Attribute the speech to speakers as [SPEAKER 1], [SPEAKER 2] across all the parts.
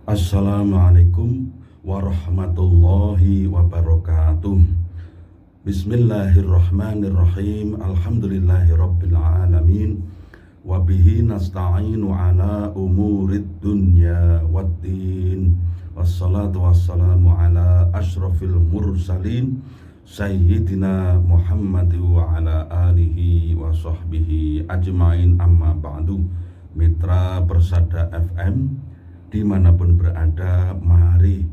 [SPEAKER 1] Assalamualaikum warahmatullahi wabarakatuh. Bismillahirrahmanirrahim. Alhamdulillahirabbil alamin. Wa bihi nasta'inu ala umurid dunya waddin. Wassalatu wassalamu ala asyrafil mursalin Sayyidina Muhammad wa ala alihi wa sahbihi ajmain, amma ba'du. Mitra Persada FM dimanapun berada, mari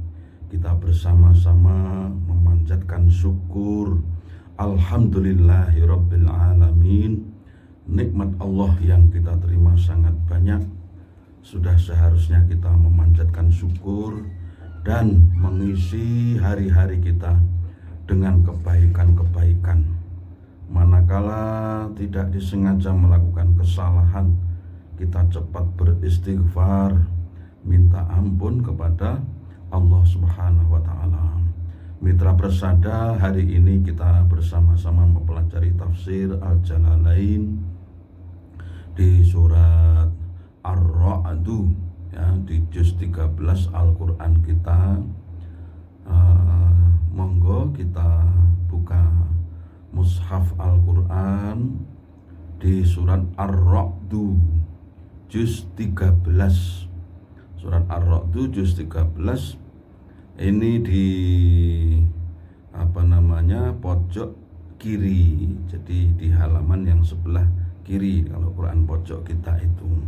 [SPEAKER 1] kita bersama-sama memanjatkan syukur. Alhamdulillahirabbil alamin. Nikmat Allah yang kita terima sangat banyak. Sudah seharusnya kita memanjatkan syukur dan mengisi hari-hari kita dengan kebaikan-kebaikan. Manakala tidak disengaja melakukan kesalahan, kita cepat beristighfar, minta ampun kepada Allah Subhanahu wa Ta'ala. Mitra Persada, hari ini kita bersama-sama mempelajari tafsir Al-Jalalain di surat Ar-Ra'du, ya, di juz 13 Al-Quran kita. Monggo kita buka mushaf Al-Quran di surat Ar-Ra'du juz 13. Surat Ar-Ra'du juz 13 ini di pojok kiri. Jadi di halaman yang sebelah kiri kalau Quran pojok kita itu.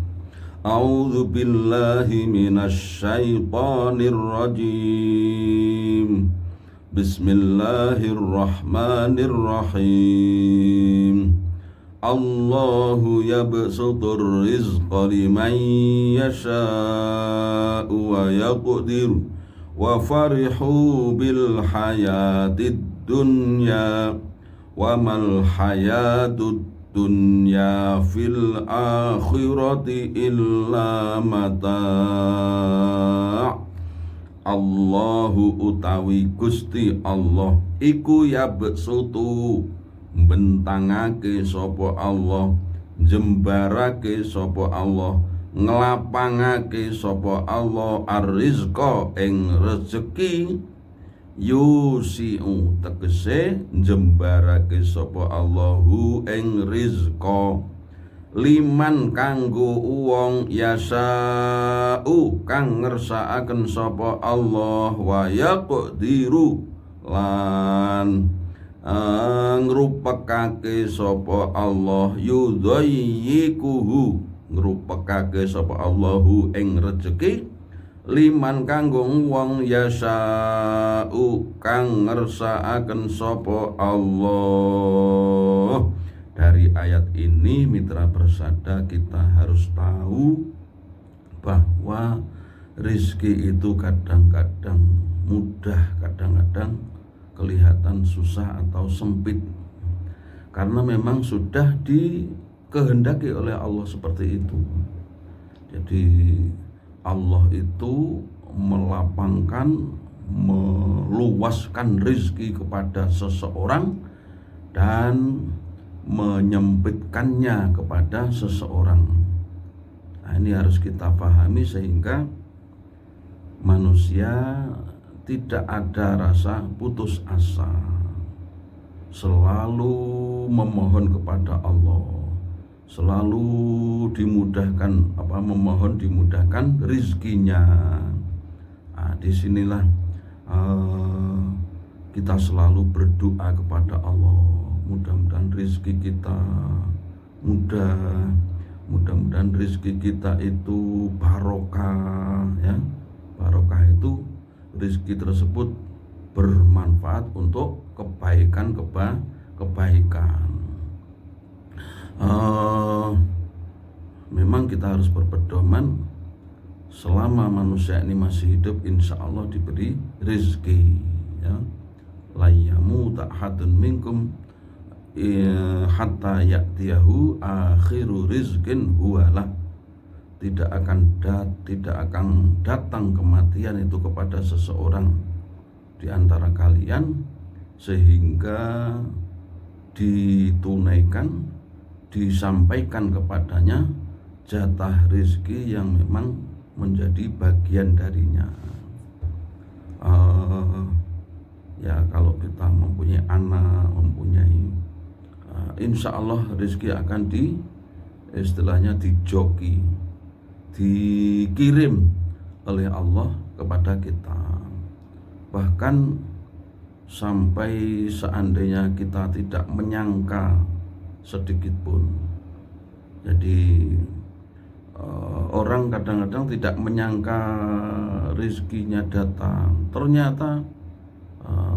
[SPEAKER 1] A'udzu billahi minasyaitonir rajim. Bismillahirrahmanirrahim. Allahu yabsutur rizqa liman yasha'u wa yaqdir wa farihu bil hayatid dunya wa mal hayatud dunya fil akhirati illa mata'. Allahu utawi Gusti Allah iku yabsutu bentangake sapa Allah, jembarake sapa Allah, nglapangake sapa Allah ar-rizqa ing rezeki, yusi'u tegese jembarake sapa Allahu ing rizqa liman kanggo wong yasa'u kang ngersakaken sapa Allah, wa yaqdiru lan ngrupekake sapa Allah, yudhayyikuhu ngrupekake sapa Allahu ing rezeki liman kanggo wong yasa'u kang ngersakaken sapa Allah. Dari ayat ini Mitra Persada kita harus tahu bahwa rizki itu kadang-kadang mudah, kadang-kadang kelihatan susah atau sempit, karena memang sudah dikehendaki oleh Allah seperti itu. Jadi Allah itu melapangkan, meluaskan rizki kepada seseorang dan menyempitkannya kepada seseorang. Nah, ini harus kita pahami sehingga manusia tidak ada rasa putus asa, selalu memohon kepada Allah, selalu dimudahkan memohon dimudahkan rizkinya. Nah, disinilah kita selalu berdoa kepada Allah, mudah-mudahan rizki kita mudah, mudah-mudahan rizki kita itu barokah, ya. Barokah itu rizki tersebut bermanfaat untuk kebaikan. Memang kita harus berpedoman selama manusia ini masih hidup, insya Allah diberi rizki, ya. La yamuta ahadun minkum hatta ya'tiyahu akhiru rizkin huwalah. Tidak akan datang kematian itu kepada seseorang di antara kalian sehingga ditunaikan, disampaikan kepadanya jatah rezeki yang memang menjadi bagian darinya. Ya kalau kita mempunyai anak, insya Allah rezeki akan istilahnya dijoki, dikirim oleh Allah kepada kita. Bahkan sampai seandainya kita tidak menyangka sedikit pun. Jadi orang kadang-kadang tidak menyangka rezekinya datang, ternyata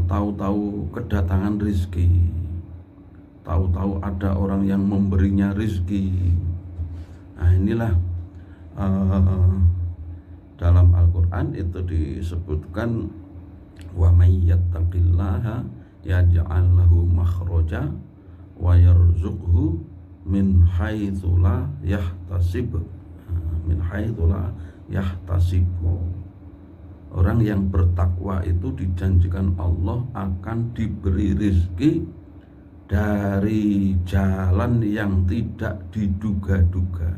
[SPEAKER 1] tahu-tahu kedatangan rezeki, tahu-tahu ada orang yang memberinya rezeki. Nah inilah dalam Al-Quran itu disebutkan, wa may yattaqillaha yaj'al lahu makhraja wa yarzuqhu min haitsu la yahtasib. Min haitsu la yahtasib. Orang yang bertakwa itu dijanjikan Allah akan diberi rezeki dari jalan yang tidak diduga-duga,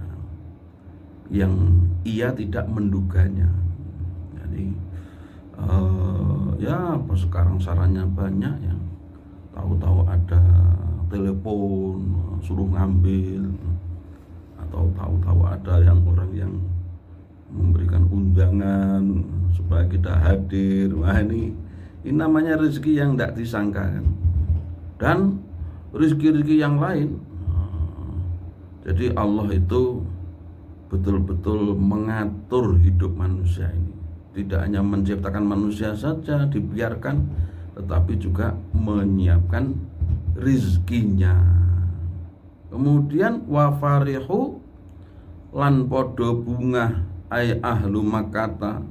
[SPEAKER 1] yang ia tidak menduganya. Jadi ya apa sekarang sarannya banyak ya, tahu-tahu ada telepon suruh ngambil, atau tahu-tahu ada orang yang memberikan undangan supaya kita hadir. Wah ini namanya rezeki yang tidak disangka kan. Dan rezeki-rezeki yang lain. Jadi Allah itu betul-betul mengatur hidup manusia ini. Tidak hanya menciptakan manusia saja dibiarkan, tetapi juga menyiapkan rizkinya. Kemudian wa farihu lan podo bunga ay ahlu Makkah,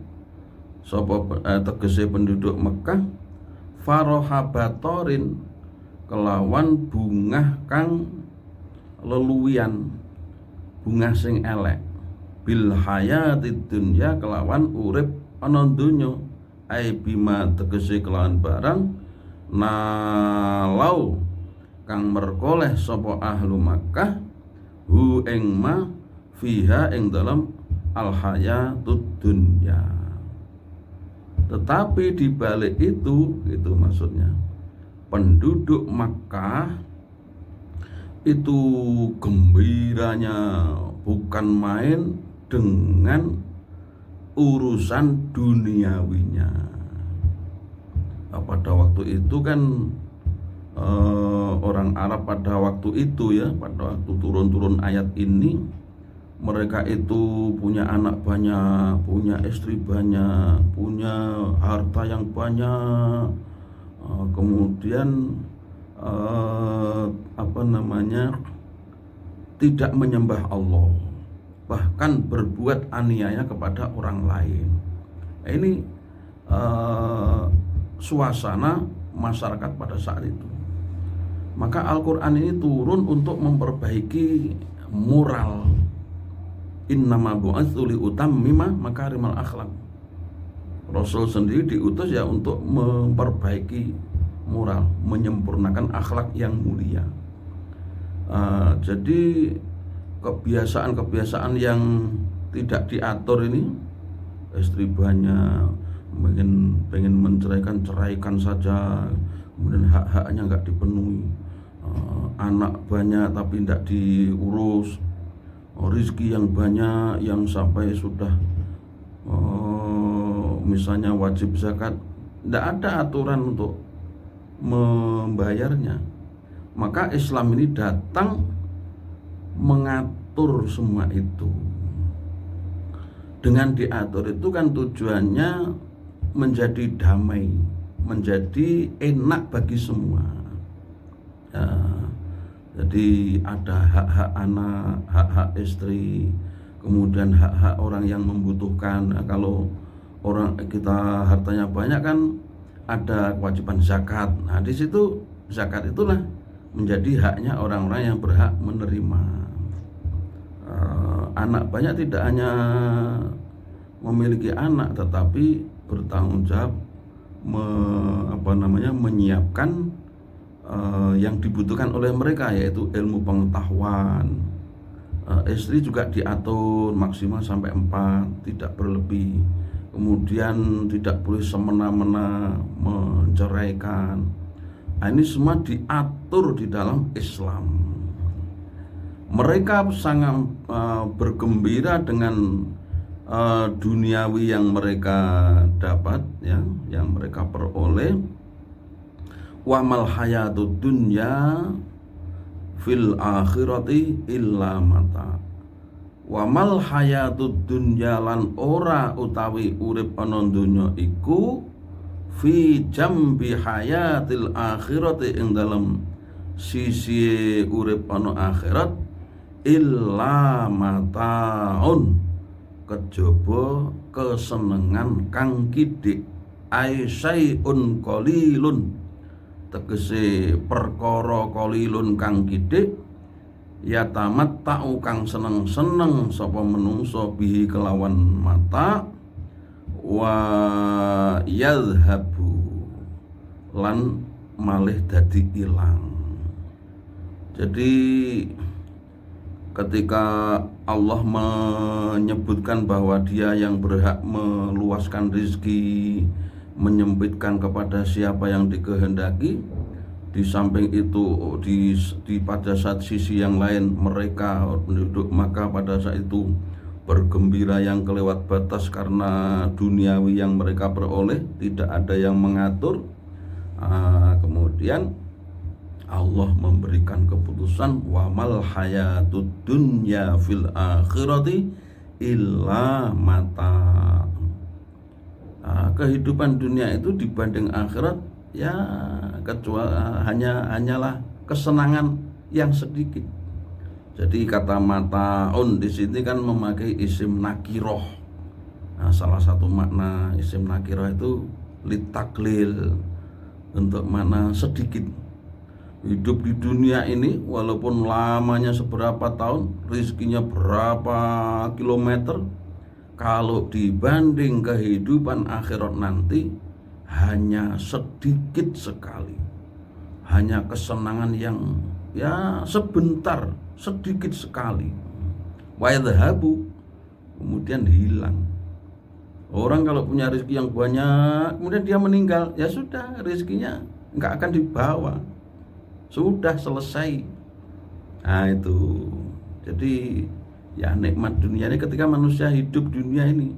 [SPEAKER 1] sapa tegese penduduk Mekah, farohabatorin kelawan bunga kang leluwian, bunga sing elek, bil hayatid dunya kelawan urip ana donya, ay bima tegese kelawan barang nalau kang merkoleh sapa ahlu Makkah hu ing ma fiha ing dalam al hayatud dunya. Tetapi di balik itu maksudnya penduduk Makkah itu gembiranya bukan main dengan urusan duniawinya. Pada waktu itu kan orang Arab pada waktu itu ya, pada waktu turun ayat ini, mereka itu punya anak banyak, punya istri banyak, punya harta yang banyak, kemudian tidak menyembah Allah, bahkan berbuat aniaya kepada orang lain. Ini suasana masyarakat pada saat itu. Maka Al-Quran ini turun untuk memperbaiki moral. Innama bu'atsu li utammima makarimal akhlak. Rasul sendiri diutus ya untuk memperbaiki moral, menyempurnakan akhlak yang mulia. Jadi kebiasaan-kebiasaan yang tidak diatur ini, istri banyak, pengen ceraikan saja, kemudian hak-haknya nggak dipenuhi, anak banyak tapi tidak diurus, rezeki yang banyak yang sampai sudah misalnya wajib zakat, tidak ada aturan untuk membayarnya. Maka Islam ini datang mengatur semua itu. Dengan diatur itu kan tujuannya menjadi damai, menjadi enak bagi semua ya. Jadi ada hak-hak anak, hak-hak istri, kemudian hak-hak orang yang membutuhkan. Nah, kalau orang kita hartanya banyak kan ada kewajiban zakat. Nah di situ zakat itulah menjadi haknya orang-orang yang berhak menerima. Anak banyak tidak hanya memiliki anak, tetapi bertanggung jawab menyiapkan yang dibutuhkan oleh mereka, yaitu ilmu pengetahuan, Istri juga diatur maksimal sampai 4, tidak berlebih. Kemudian tidak boleh semena-mena menceraikan. Ini semua diatur di dalam Islam. Mereka sangat bergembira dengan duniawi yang mereka dapat, ya, yang mereka peroleh. Wa mal hayatud dunya fil akhirati illa mata. Wa mal hayatud dunya lan ora utawi urip ana donya iku fi jambi hayatil akhirati ing dalem sisi urip ana akhirat illa mataun kejaba kesenengan kang kidik aisyaiun qalilun tegese perkara qalilun kang kidik ya tamat ta'u kang seneng-seneng sapa menungso bihi kelawan mata wa yadhabu lan malih dadi ilang. Jadi ketika Allah menyebutkan bahwa Dia yang berhak meluaskan rezeki, menyempitkan kepada siapa yang dikehendaki, di samping itu pada saat sisi yang lain mereka penduduk Makkah pada saat itu bergembira yang kelewat batas karena duniawi yang mereka peroleh, tidak ada yang mengatur. Kemudian Allah memberikan keputusan wa mal hayatud dunya fil akhirati illa mata. Kehidupan dunia itu dibanding akhirat ya kecuali hanyalah kesenangan yang sedikit. Jadi kata mataun di sini kan memakai isim nakiroh. Salah satu makna isim nakiroh itu litaklil, untuk makna sedikit. Hidup di dunia ini walaupun lamanya seberapa tahun, rezekinya berapa kilometer, kalau dibanding kehidupan akhirat nanti hanya sedikit sekali, hanya kesenangan yang ya sebentar, sedikit sekali. Wa yadhabu, kemudian hilang. Orang kalau punya rezeki yang banyak kemudian dia meninggal, ya sudah, rezekinya enggak akan dibawa, sudah selesai. Itu jadi ya nikmat dunia ini ketika manusia hidup dunia ini,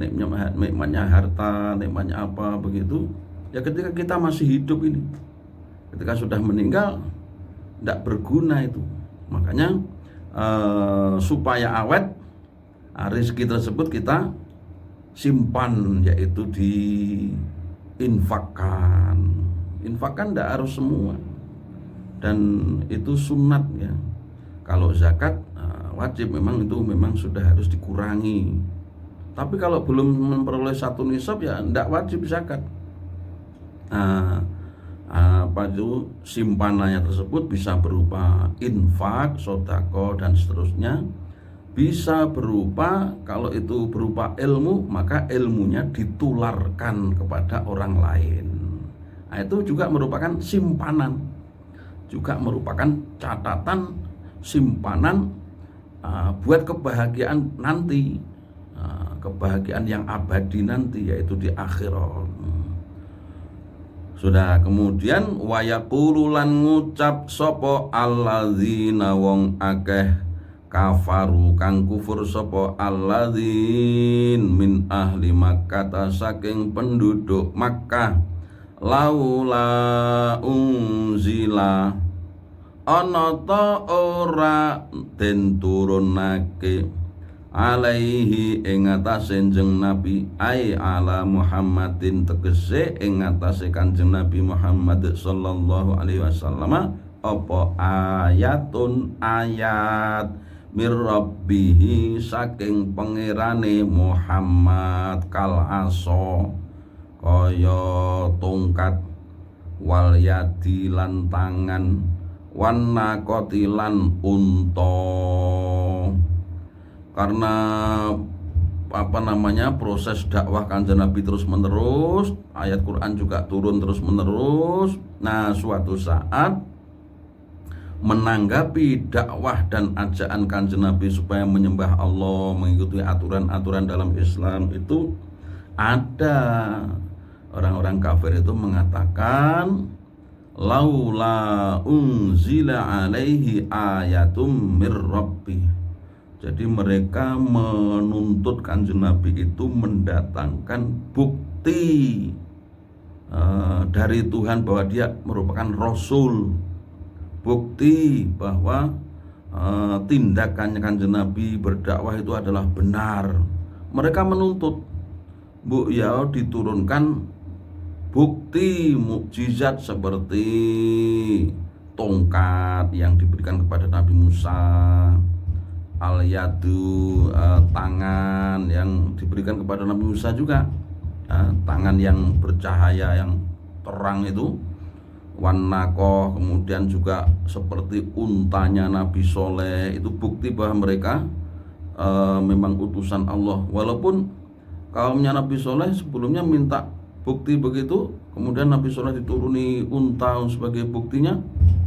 [SPEAKER 1] nikmatnya harta, nikmatnya apa begitu, ya ketika kita masih hidup ini. Ketika sudah meninggal tidak berguna itu. Makanya supaya awet rezeki tersebut kita simpan, yaitu diinfakkan. Infakkan tidak harus semua, dan itu sunat ya. Kalau zakat wajib, memang itu memang sudah harus dikurangi. Tapi kalau belum memperoleh satu nisab ya tidak wajib zakat. Itu simpanannya tersebut bisa berupa infak, sodako dan seterusnya. Bisa berupa, kalau itu berupa ilmu, maka ilmunya ditularkan kepada orang lain. Itu juga merupakan simpanan, juga merupakan catatan simpanan buat kebahagiaan nanti, kebahagiaan yang abadi nanti, yaitu di akhirat. Sudah. Kemudian wayaqulu lan ngucap sapa alladzina wong akeh kafaru kang kufur sapa alladzin min ahli Makkah saking penduduk Makkah, laula unzila ana ta ora den turunake alaihi ing atase Kanjeng Nabi, ai ala Muhammadin tegese ing atase Kanjeng Nabi Muhammad sallallahu alaihi wasallam apa ayatun ayat mir rabbihi saking pangerane Muhammad kal aso kaya tongkat wal yadi lan tangan wan naqati lan unta. Karena proses dakwah Kanjeng Nabi terus menerus, ayat Quran juga turun terus menerus. Nah, suatu saat menanggapi dakwah dan ajakan Kanjeng Nabi supaya menyembah Allah, mengikuti aturan-aturan dalam Islam itu ada orang-orang kafir itu mengatakan laula unzila alaihi ayatum mir rabbi. Jadi mereka menuntut Kanjeng Nabi itu mendatangkan bukti dari Tuhan bahwa dia merupakan Rasul, bukti bahwa tindakannya Kanjeng Nabi berdakwah itu adalah benar. Mereka menuntut diturunkan bukti mukjizat seperti tongkat yang diberikan kepada Nabi Musa, al-yadu, tangan yang diberikan kepada Nabi Musa juga, tangan yang bercahaya yang terang itu, wanakoh, kemudian juga seperti untanya Nabi Soleh. Itu bukti bahwa mereka memang utusan Allah. Walaupun kaumnya Nabi Soleh sebelumnya minta bukti begitu, kemudian Nabi Soleh dituruni unta sebagai buktinya,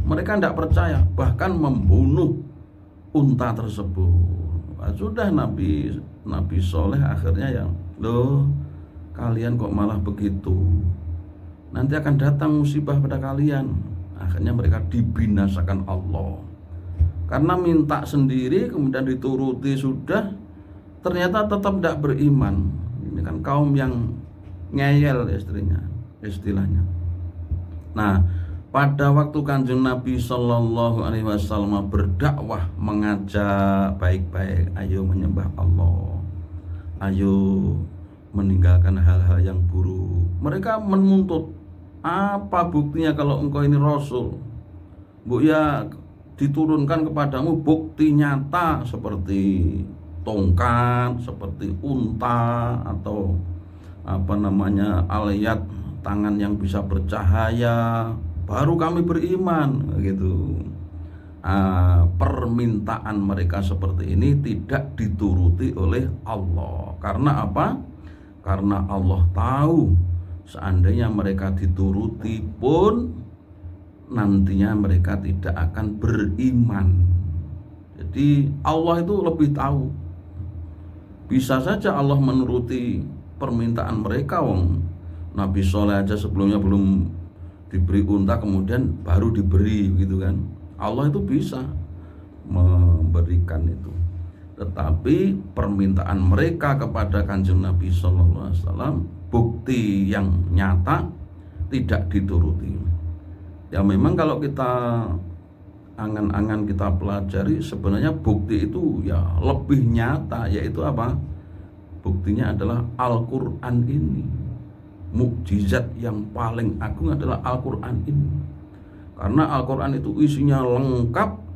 [SPEAKER 1] mereka tidak percaya, bahkan membunuh unta tersebut. Sudah Nabi Soleh akhirnya kalian kok malah begitu, nanti akan datang musibah pada kalian. Akhirnya mereka dibinasakan Allah karena minta sendiri kemudian dituruti, sudah ternyata tetap tidak beriman. Ini kan kaum yang ngeyel istilahnya. Nah, pada waktu Kanjeng Nabi Shallallahu Alaihi Wasallam berdakwah, mengajak baik-baik, ayo menyembah Allah, ayo meninggalkan hal-hal yang buruk. Mereka menuntut, apa buktinya kalau engkau ini Rasul? Diturunkan kepadamu bukti nyata seperti tongkat, seperti unta, atau aliyat, tangan yang bisa bercahaya, baru kami beriman gitu. Permintaan mereka seperti ini tidak dituruti oleh Allah. Karena apa? Karena Allah tahu seandainya mereka dituruti pun nantinya mereka tidak akan beriman. Jadi Allah itu lebih tahu. Bisa saja Allah menuruti permintaan mereka, Nabi Soleh aja sebelumnya belum diberi unta kemudian baru diberi gitu kan. Allah itu bisa memberikan itu. Tetapi permintaan mereka kepada Kanjeng Nabi Sallallahu Alaihi Wasallam, bukti yang nyata, tidak dituruti. Ya memang kalau kita angan-angan kita pelajari, sebenarnya bukti itu ya lebih nyata, yaitu apa? Buktinya adalah Al-Quran ini. Mukjizat yang paling agung adalah Al-Quran ini. Karena Al-Quran itu isinya lengkap.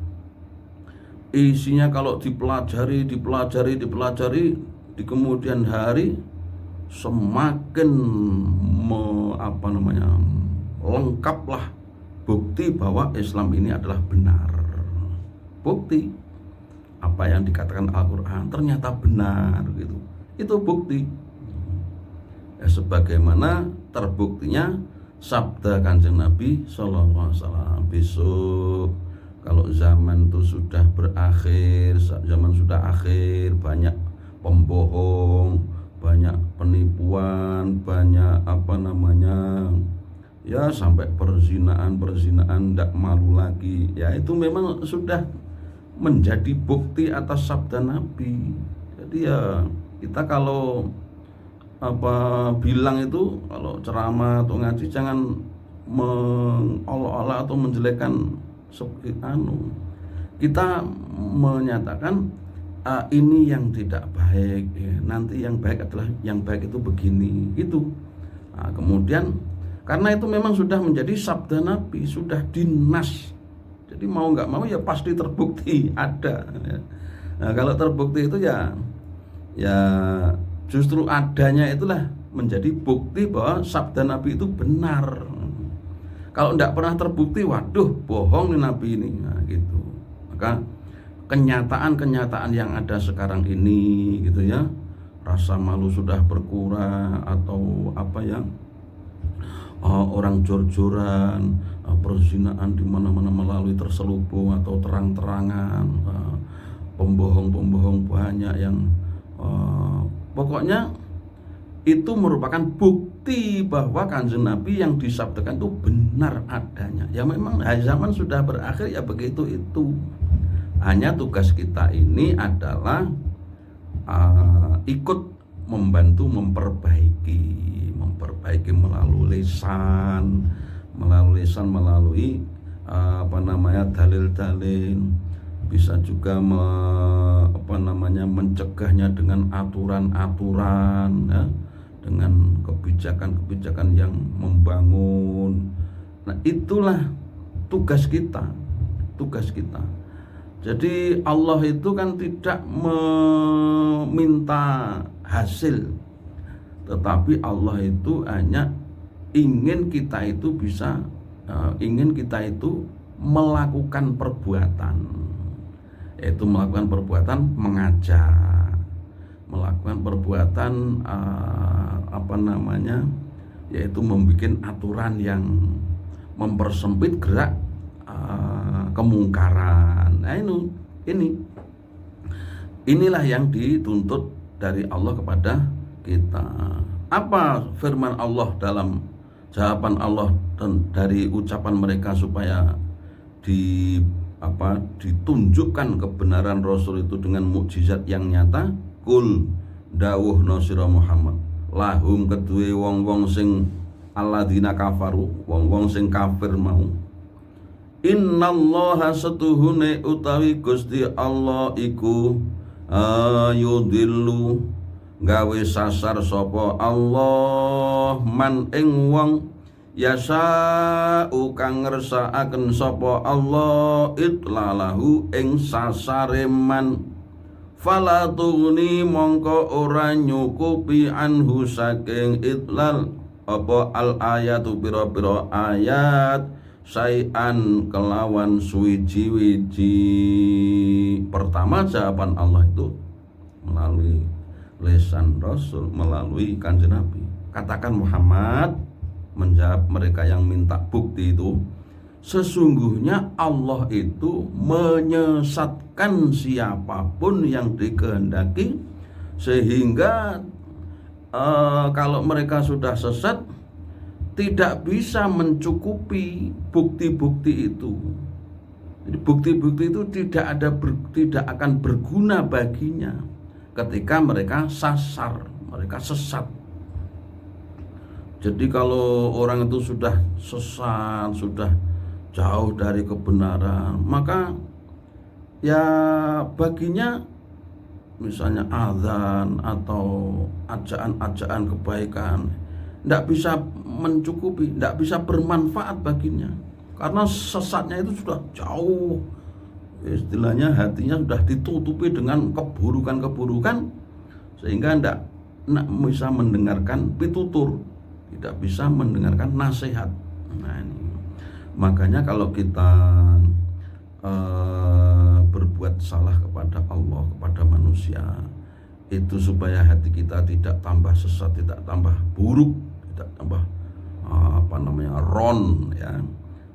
[SPEAKER 1] Isinya kalau dipelajari di kemudian hari semakin lengkaplah bukti bahwa Islam ini adalah benar. Bukti apa yang dikatakan Al-Quran ternyata benar gitu. Itu bukti. Ya, sebagaimana terbuktinya sabda Kanjeng Nabi Sallallahu Alaihi Wasallam, besok kalau zaman itu sudah berakhir, zaman sudah akhir, banyak pembohong, banyak penipuan, banyak ya sampai perzinaan tidak malu lagi. Ya itu memang sudah menjadi bukti atas sabda Nabi. Jadi ya kita kalau bilang itu, kalau ceramah atau ngaji jangan mengolok-olok atau menjelekkan kita menyatakan ini yang tidak baik ya, nanti yang baik adalah yang baik itu begini gitu. Kemudian karena itu memang sudah menjadi sabda Nabi, sudah dinas, jadi mau nggak mau ya pasti terbukti ada ya. Nah, kalau terbukti itu ya justru adanya itulah menjadi bukti bahwa sabda Nabi itu benar. Kalau tidak pernah terbukti, waduh bohong nih Nabi ini, nah, gitu. Maka kenyataan yang ada sekarang ini gitu ya, rasa malu sudah berkurang atau orang jor-joran, perzinaan di mana-mana melalui terselubung atau terang-terangan, pembohong-pembohong banyak yang pokoknya itu merupakan bukti bahwa Kanjeng Nabi yang disabdakan itu benar adanya. Ya memang zaman sudah berakhir, ya begitu itu. Hanya tugas kita ini adalah ikut membantu memperbaiki melalui lisan, melalui dalil-dalil, bisa juga mencegahnya dengan aturan-aturan, ya, dengan kebijakan-kebijakan yang membangun. Nah, itulah tugas kita. Jadi Allah itu kan tidak meminta hasil, tetapi Allah itu hanya ingin kita itu melakukan perbuatan, yaitu melakukan perbuatan mengajak, melakukan perbuatan yaitu membuat aturan yang mempersempit gerak kemungkaran. Nah, inilah yang dituntut dari Allah kepada kita. Apa firman Allah dalam jawaban Allah dan dari ucapan mereka supaya ditunjukkan kebenaran Rasul itu dengan mukjizat yang nyata? Kul dawuh nasira Muhammad lahum kedue wong-wong sing alladzina kafaru, wong-wong sing kafir mau, innallaha setuhune utawi Gusti Allah iku yudillu gawe sasar sapa Allah man ing wong yasa'u kang ngersakaken sapa Allah itlalahu ing sasare man, fala tughni mongko ora nyukupi anhu saking itlal apa al ayatu pira-pira ayat sayan kelawan suwiji-wiji. Pertama, jawaban Allah itu melalui lisan Rasul, melalui Kanjeng Nabi. Katakan Muhammad, menjawab mereka yang minta bukti itu, sesungguhnya Allah itu menyesatkan siapapun yang dikehendaki, sehingga kalau mereka sudah sesat tidak bisa mencukupi bukti-bukti itu. Jadi bukti-bukti itu tidak akan berguna baginya ketika mereka mereka sesat. Jadi kalau orang itu sudah sesat, sudah jauh dari kebenaran, maka ya baginya misalnya azan atau ajaan-ajaan kebaikan tidak bisa mencukupi, tidak bisa bermanfaat baginya, karena sesatnya itu sudah jauh, istilahnya hatinya sudah ditutupi dengan keburukan-keburukan, sehingga tidak bisa mendengarkan pitutur, tidak bisa mendengarkan nasihat. Nah, ini makanya kalau kita berbuat salah kepada Allah, kepada manusia, itu supaya hati kita tidak tambah sesat, tidak tambah buruk, tidak tambah ron, ya,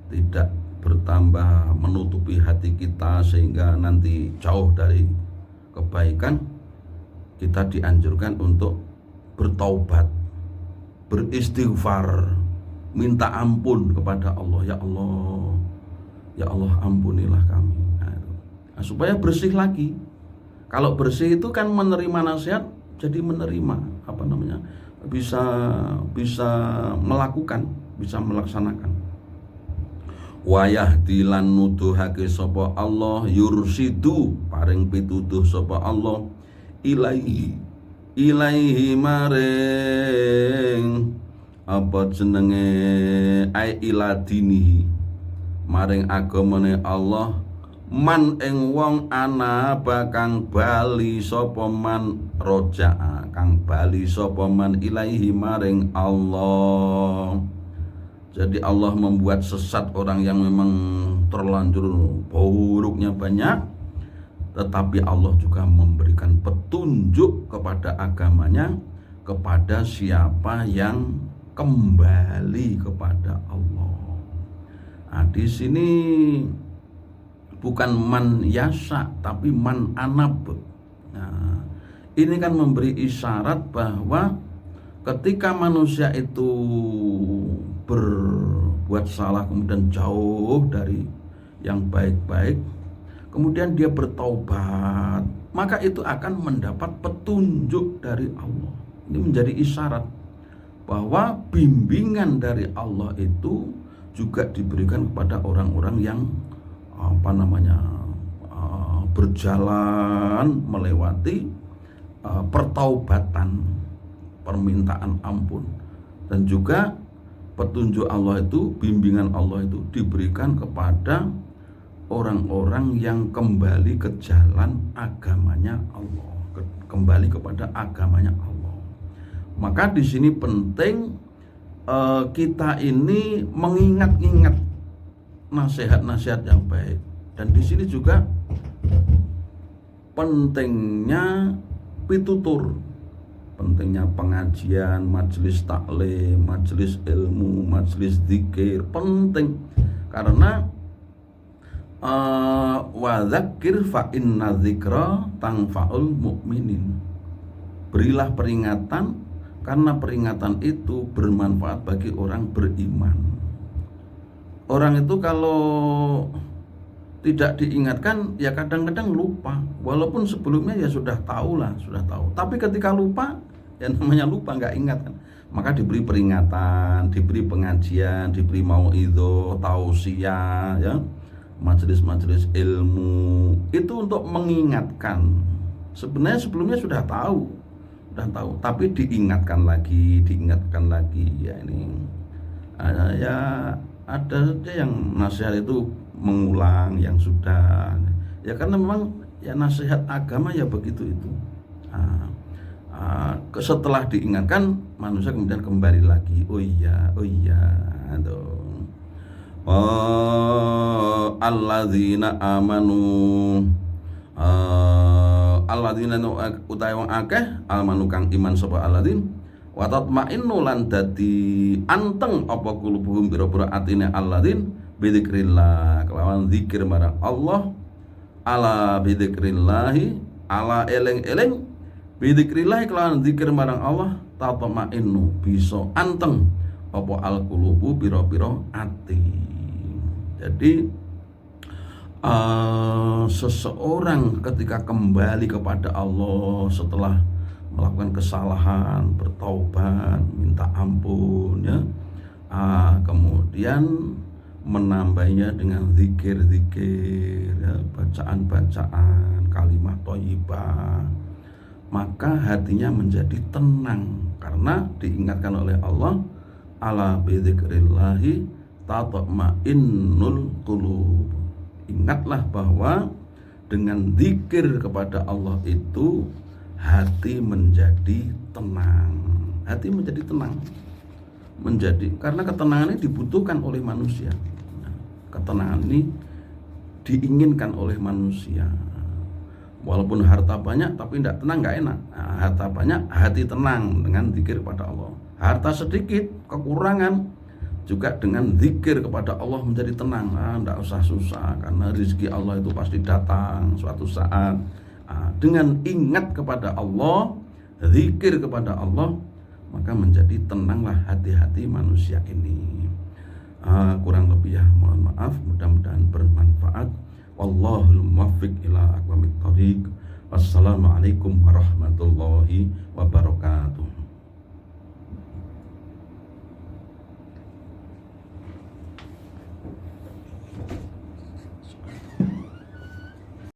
[SPEAKER 1] tidak bertambah menutupi hati kita sehingga nanti jauh dari kebaikan. Kita dianjurkan untuk bertaubat, beristighfar, minta ampun kepada Allah. Ya Allah ampunilah kami. Nah, supaya bersih lagi. Kalau bersih itu kan menerima nasihat, jadi menerima bisa melakukan, bisa melaksanakan. Wayah dilan nuduhake sapa Allah, yursidu paring pituduh sapa Allah, ilaihi maring apa jenenge ai iladinihi, maring agamane Allah, man ing wong ana bakang bali sapa man, roja'a kang bali sapa man ilaihi maring Allah. Jadi Allah membuat sesat orang yang memang terlanjur buruknya banyak, tetapi Allah juga memberikan petunjuk kepada agamanya kepada siapa yang kembali kepada Allah. Nah, di sini bukan man yasa tapi man anab. Nah, ini kan memberi isyarat bahwa ketika manusia itu berbuat salah kemudian jauh dari yang baik-baik, kemudian dia bertaubat, maka itu akan mendapat petunjuk dari Allah. Ini menjadi isyarat bahwa bimbingan dari Allah itu juga diberikan kepada orang-orang yang berjalan melewati pertaubatan, permintaan ampun, dan juga petunjuk Allah itu, bimbingan Allah itu diberikan kepada orang-orang yang kembali ke jalan agamanya Allah, kembali kepada agamanya Allah. Maka di sini penting kita ini mengingat-ingat nasihat-nasihat yang baik, dan di sini juga pentingnya pitutur, pentingnya pengajian, majelis taklim, majelis ilmu, majelis zikir, penting karena wa dzakir fa inna dzikra tanfa'ul mu'minin. Berilah peringatan karena peringatan itu bermanfaat bagi orang beriman. Orang itu kalau tidak diingatkan ya kadang-kadang lupa, walaupun sebelumnya ya sudah tahu. Tapi ketika lupa, ya namanya lupa, nggak ingat kan. Maka diberi peringatan, diberi pengajian, diberi mauidhah, tausiah, ya, majelis-majelis ilmu itu untuk mengingatkan. Sebenarnya sebelumnya sudah tahu, tapi diingatkan lagi, ya ini. Ya ada saja yang nasihat itu mengulang yang sudah, ya karena memang ya nasihat agama ya begitu itu. Setelah diingatkan manusia kemudian kembali lagi, oh iya tuh. Alladzina amanu alladzina utahe wong akeh amanu kang iman sapa alladzin wa tatmainnu lan dadi anteng apa kulubuhum pira-pira atine alladzin bidzikrillah, kelawan zikir marang Allah. Ala bidzikrillahi, ala eling-eling bidzikrillah, kelawan zikir marang Allah, tatmainnu bisa anteng apa al-qulubu pira-pira ati. Jadi seseorang ketika kembali kepada Allah setelah melakukan kesalahan, bertaubat, minta ampun, ya, kemudian menambahnya dengan zikir-zikir, ya, bacaan-bacaan, kalimat thayyibah, maka hatinya menjadi tenang karena diingatkan oleh Allah, ala bidzikrillahi tatma'innul qulub. Ingatlah bahwa dengan zikir kepada Allah itu hati menjadi tenang. Karena ketenangan ini dibutuhkan oleh manusia. Ketenangan ini diinginkan oleh manusia. Walaupun harta banyak tapi tidak tenang, nggak enak. Harta banyak, hati tenang dengan zikir kepada Allah. Harta sedikit, kekurangan, juga dengan zikir kepada Allah menjadi tenang. Tidak usah susah karena rezeki Allah itu pasti datang suatu saat. Dengan ingat kepada Allah, zikir kepada Allah, maka menjadi tenanglah hati-hati manusia ini. Kurang lebih ya mohon maaf, mudah-mudahan bermanfaat. Wallahul muwaffiq ila aqwamit thoriq. Wassalamualaikum warahmatullahi wabarakatuh.